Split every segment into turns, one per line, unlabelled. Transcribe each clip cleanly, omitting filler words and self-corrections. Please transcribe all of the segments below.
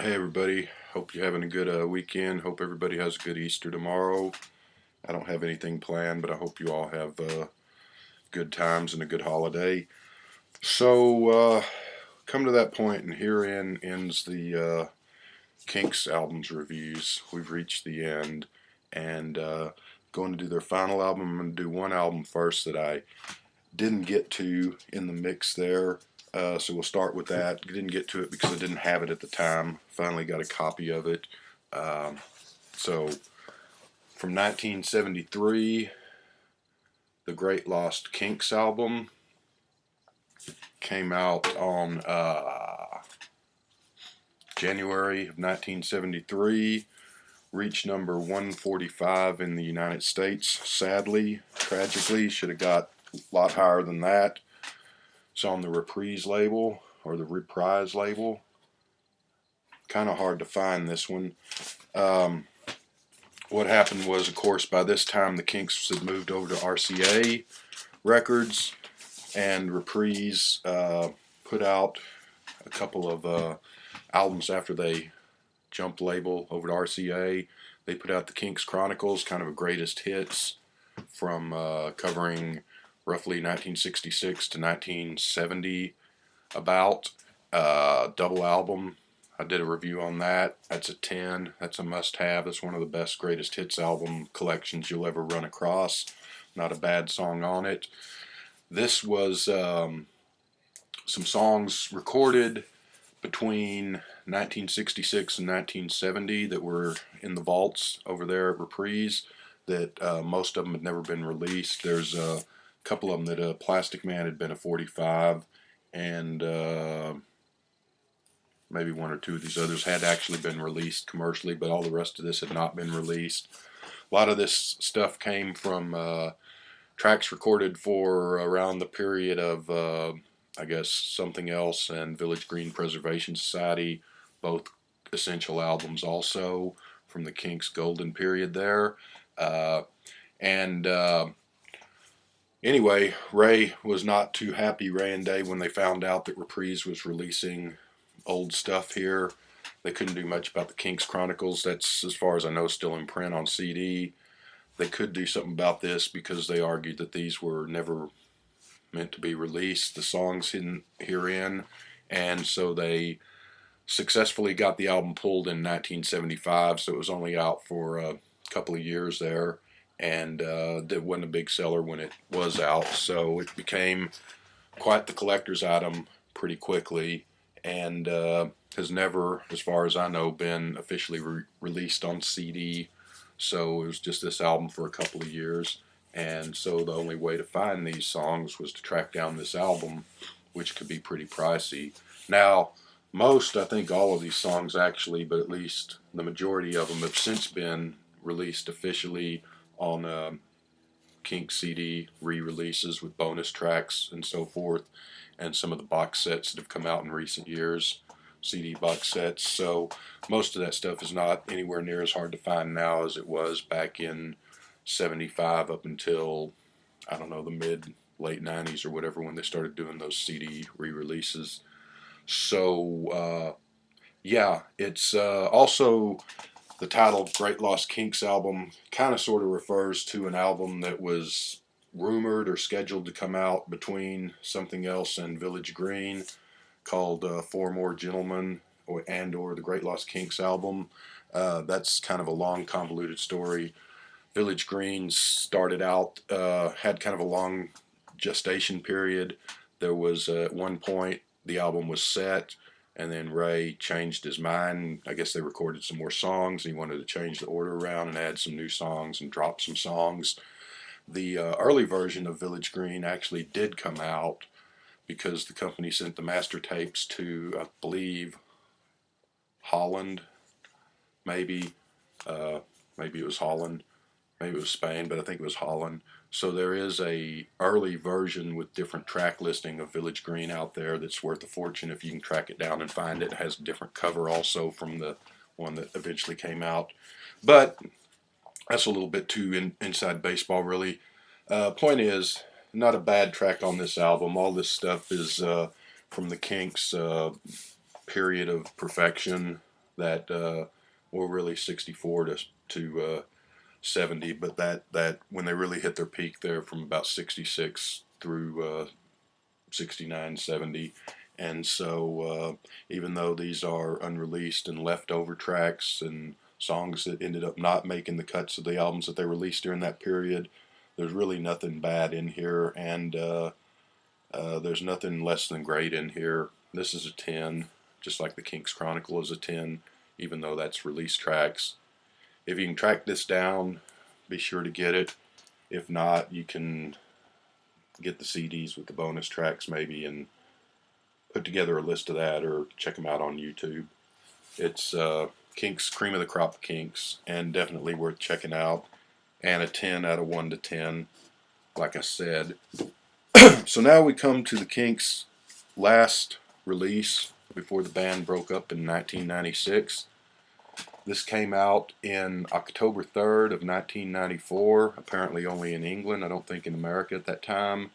Hey everybody, hope you're having a good weekend. Hope everybody has a good Easter tomorrow. I don't have anything planned, but I hope you all have good times and a good holiday. So, come to that point, and herein ends the Kinks albums reviews. We've reached the end, and going to do their final album. I'm going to do one album first that I didn't get to in the mix there. So we'll start with that. Didn't get to it because I didn't have it at the time. Finally got a copy of it. Um, so from 1973, the Great Lost Kinks album came out on January of 1973. Reached number 145 in the United States. Sadly, tragically, should have got a lot higher than that. It's on the Reprise label or the Reprise label. Kind of hard to find this one. Um, what happened was, of course, by this time the Kinks had moved over to RCA Records, and Reprise put out a couple of albums after they jumped label over to RCA. They put out the Kinks Chronicles, kind of a greatest hits from covering roughly 1966 to 1970 about. Double album. I did a review on that. That's a 10. That's a must-have. It's one of the best greatest hits album collections you'll ever run across. Not a bad song on it. This was some songs recorded between 1966 and 1970 that were in the vaults over there at Reprise that most of them had never been released. There's a couple of them that Plastic Man had been a 45, and maybe one or two of these others had actually been released commercially, but all the rest of this had not been released. A lot of this stuff came from tracks recorded for around the period of, I guess, Something Else and Village Green Preservation Society, both essential albums also from the Kinks' golden period there. And Anyway, Ray was not too happy, Ray and Dave, when they found out that Reprise was releasing old stuff here. They couldn't do much about the Kinks Chronicles. That's, as far as I know, still in print on CD. They could do something about this because they argued that these were never meant to be released, the songs herein, and so they successfully got the album pulled in 1975, so it was only out for a couple of years there, and it wasn't a big seller when it was out, so it became quite the collector's item pretty quickly, and has never, as far as I know, been officially released on CD. So it was just this album for a couple of years, and so the only way to find these songs was to track down this album, which could be pretty pricey. Now, most, I think all of these songs actually, but at least the majority of them have since been released officially on Kinks CD re-releases with bonus tracks and so forth, and some of the box sets that have come out in recent years, CD box sets. So most of that stuff is not anywhere near as hard to find now as it was back in 75 up until, I don't know, the late 90s or whatever, when they started doing those CD re-releases. So yeah, it's also the title Great Lost Kinks album kind of sort of refers to an album that was rumored or scheduled to come out between Something Else and Village Green, called Four More Gentlemen, or the Great Lost Kinks album. That's kind of a long, convoluted story. Village Green started out, had kind of a long gestation period. There was, at one point, the album was set, and then Ray changed his mind. I guess they recorded some more songs. He wanted to change the order around and add some new songs and drop some songs. The early version of Village Green actually did come out because the company sent the master tapes to, I believe, Holland, maybe. Maybe it was Holland. Maybe it was Spain, but I think it was Holland. So there is a early version with different track listing of Village Green out there that's worth a fortune if you can track it down and find it. It has a different cover also from the one that eventually came out. But that's a little bit too inside baseball, really. Point is, not a bad track on this album. All this stuff is from the Kinks' period of perfection, that were really 64 to 70, but that when they really hit their peak there from about 66 through 69, 70. And so even though these are unreleased and leftover tracks and songs that ended up not making the cuts of the albums that they released during that period, there's really nothing bad in here, and there's nothing less than great in here. This is a 10, just like the Kinks Chronicle is a 10, even though that's release tracks. If you can track this down, be sure to get it. If not, you can get the CDs with the bonus tracks maybe and put together a list of that, or check them out on YouTube. It's Kinks, cream of the crop Kinks, and definitely worth checking out. And a 10 out of 1 to 10, like I said. So now we come to the Kinks' last release before the band broke up in 1996. This came out in October 3rd of 1994, apparently only in England, I don't think in America at that time.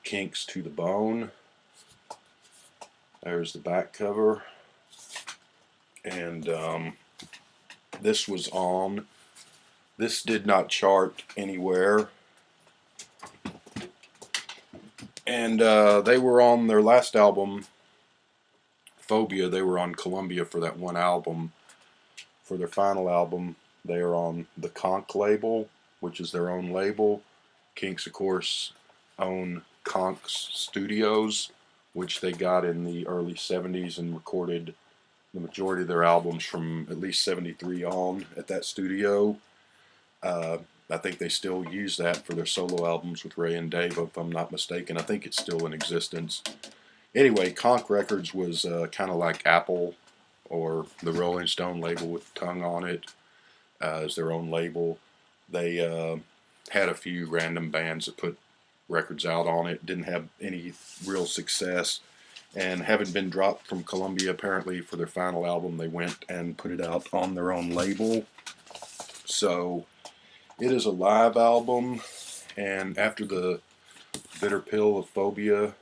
Kinks to the Bone. There's the back cover. And this was on. This did not chart anywhere. And they were on their last album, Phobia. They were on Columbia for that one album. For their final album, they are on the Conk label, which is their own label. Kinks, of course, own Conks Studios, which they got in the early 70s and recorded the majority of their albums from at least 73 on at that studio. I think they still use that for their solo albums with Ray and Dave, if I'm not mistaken. I think it's still in existence. Anyway, Conk Records was kind of like Apple or the Rolling Stone label with Tongue on it as their own label. They had a few random bands that put records out on it, didn't have any real success, and having been dropped from Columbia apparently for their final album, they went and put it out on their own label. So it is a live album, and after the Bitter Pill of Phobia,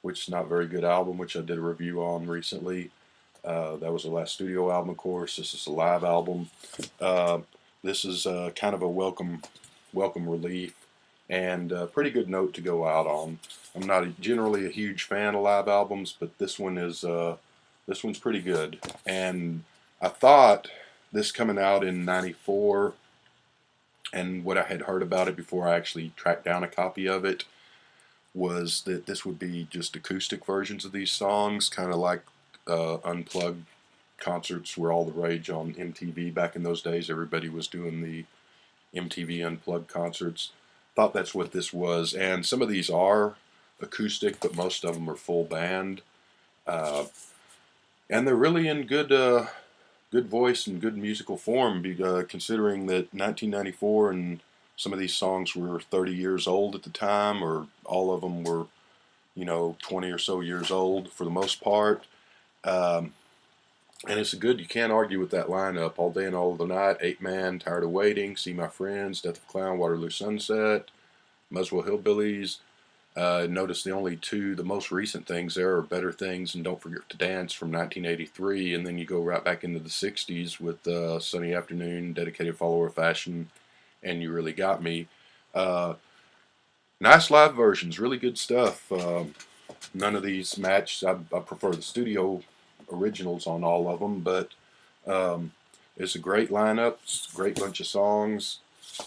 which is not a very good album, which I did a review on recently, that was the last studio album, of course. This is a live album. This is kind of a welcome relief, and a pretty good note to go out on. I'm not generally a huge fan of live albums, but this one's pretty good. And I thought this coming out in '94, and what I had heard about it before I actually tracked down a copy of it, was that this would be just acoustic versions of these songs, kind of like unplugged concerts were all the rage on MTV back in those days. Everybody was doing the MTV unplugged concerts. Thought that's what this was, and some of these are acoustic, but most of them are full band, and they're really in good voice and good musical form, considering that 1994 and some of these songs were 30 years old at the time, or all of them were, 20 or so years old for the most part. And it's you can't argue with that lineup. All Day and All of the Night, 8-Man, Tired of Waiting, See My Friends, Death of a Clown, Waterloo Sunset, Muswell Hillbillies. Notice the most recent things there are Better Things and Don't Forget to Dance from 1983, and then you go right back into the 60s with Sunny Afternoon, Dedicated Follower of Fashion, and You Really Got Me. Nice live versions, really good stuff. None of these match. I prefer the studio originals on all of them, but it's a great lineup. It's a great bunch of songs.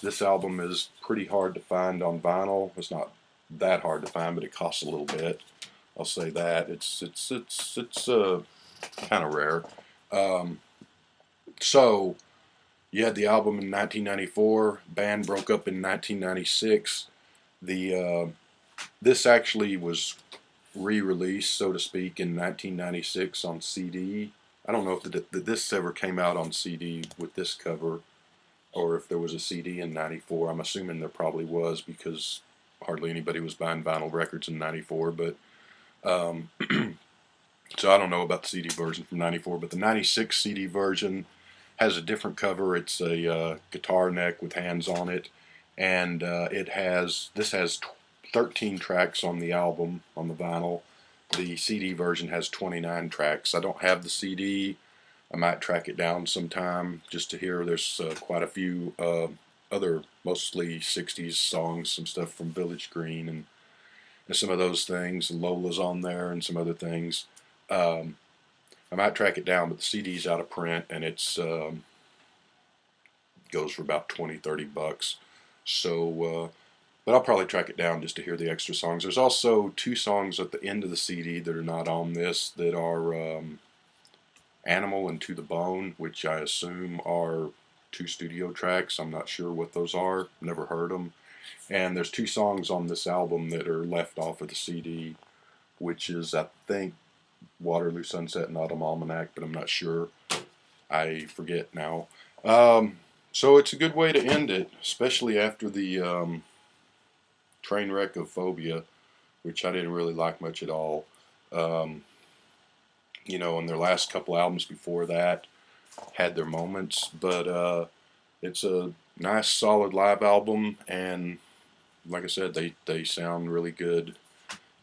This album is pretty hard to find on vinyl. It's not that hard to find, but it costs a little bit. I'll say that it's kind of rare. So you had the album in 1994. Band broke up in 1996. This actually was re-released, so to speak, in 1996 on CD. I don't know if this ever came out on CD with this cover, or if there was a CD in '94. I'm assuming there probably was, because hardly anybody was buying vinyl records in '94. But so I don't know about the CD version from '94. But the '96 CD version has a different cover. It's a guitar neck with hands on it, and this has 13 tracks on the album, on the vinyl, The CD version has 29 tracks. I don't have the CD. I might track it down sometime just to hear. There's quite a few other, mostly 60s songs, some stuff from Village Green and some of those things. Lola's on there and some other things. Um, I might track it down, but the CD's out of print and it's goes for about 20-30 bucks. So, but I'll probably track it down just to hear the extra songs. There's also 2 songs at the end of the CD that are not on this that are Animal and To the Bone, which I assume are 2 studio tracks. I'm not sure what those are. Never heard them. And there's 2 songs on this album that are left off of the CD, which is, I think, Waterloo Sunset and Autumn Almanac, but I'm not sure. I forget now. So it's a good way to end it, especially after the train wreck of Phobia, which I didn't really like much at all. Um, and their last couple albums before that had their moments, but it's a nice, solid live album, and like I said, they sound really good.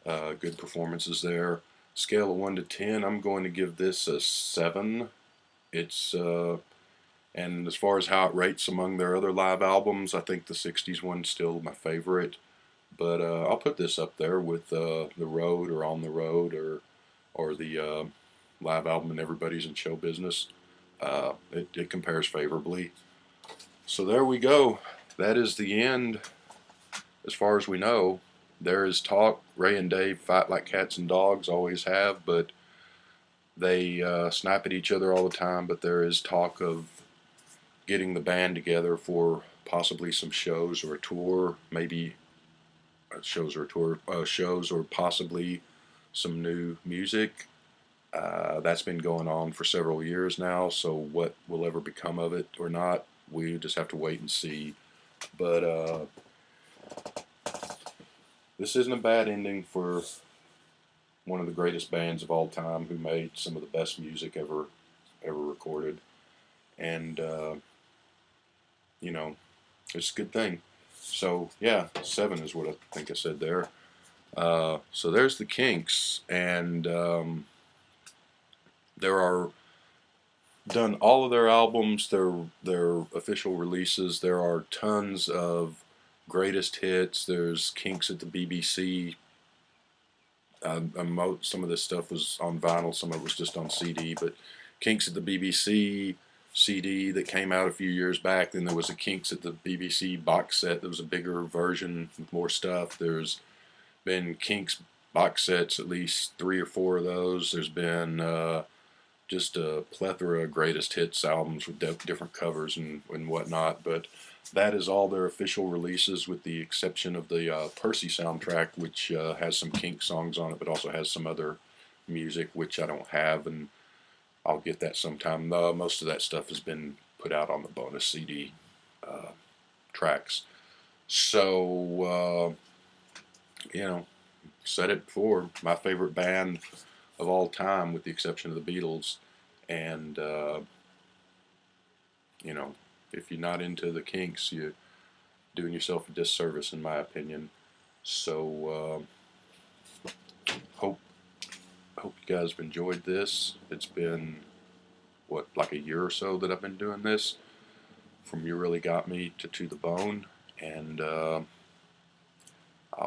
Good performances there. Scale of 1 to 10, I'm going to give this a 7. It's and as far as how it rates among their other live albums, I think the '60s one's still my favorite. But I'll put this up there with The Road or On the Road or the live album and Everybody's in Show Business. It compares favorably. So there we go. That is the end, as far as we know. There is talk. Ray and Dave fight like cats and dogs, always have, but they snipe at each other all the time. But there is talk of getting the band together for possibly some shows or a tour, maybe shows or a tour, shows or possibly some new music. That's been going on for several years now, so what will ever become of it or not, we just have to wait and see. But this isn't a bad ending for one of the greatest bands of all time who made some of the best music ever recorded. And, it's a good thing. So, yeah, 7 is what I think I said there. So there's the Kinks, and there are done all of their albums, their official releases. There are tons of greatest hits. There's Kinks at the BBC. Some of this stuff was on vinyl, some of it was just on CD. But Kinks at the BBC CD that came out a few years back. Then there was a Kinks at the BBC box set. There was a bigger version with more stuff. There's been Kinks box sets, at least 3 or 4 of those. There's been just a plethora of greatest hits albums with different covers and whatnot. But that is all their official releases, with the exception of the Percy soundtrack, which has some Kinks songs on it, but also has some other music, which I don't have, and I'll get that sometime. Most of that stuff has been put out on the bonus CD tracks. So, said it before, my favorite band of all time, with the exception of the Beatles. And, if you're not into the Kinks, you're doing yourself a disservice, in my opinion. So, hope you guys have enjoyed this. It's been, like a year or so that I've been doing this, from You Really Got Me to the Bone. And I'll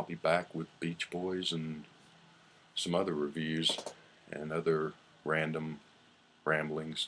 be back with Beach Boys and some other reviews and other random ramblings.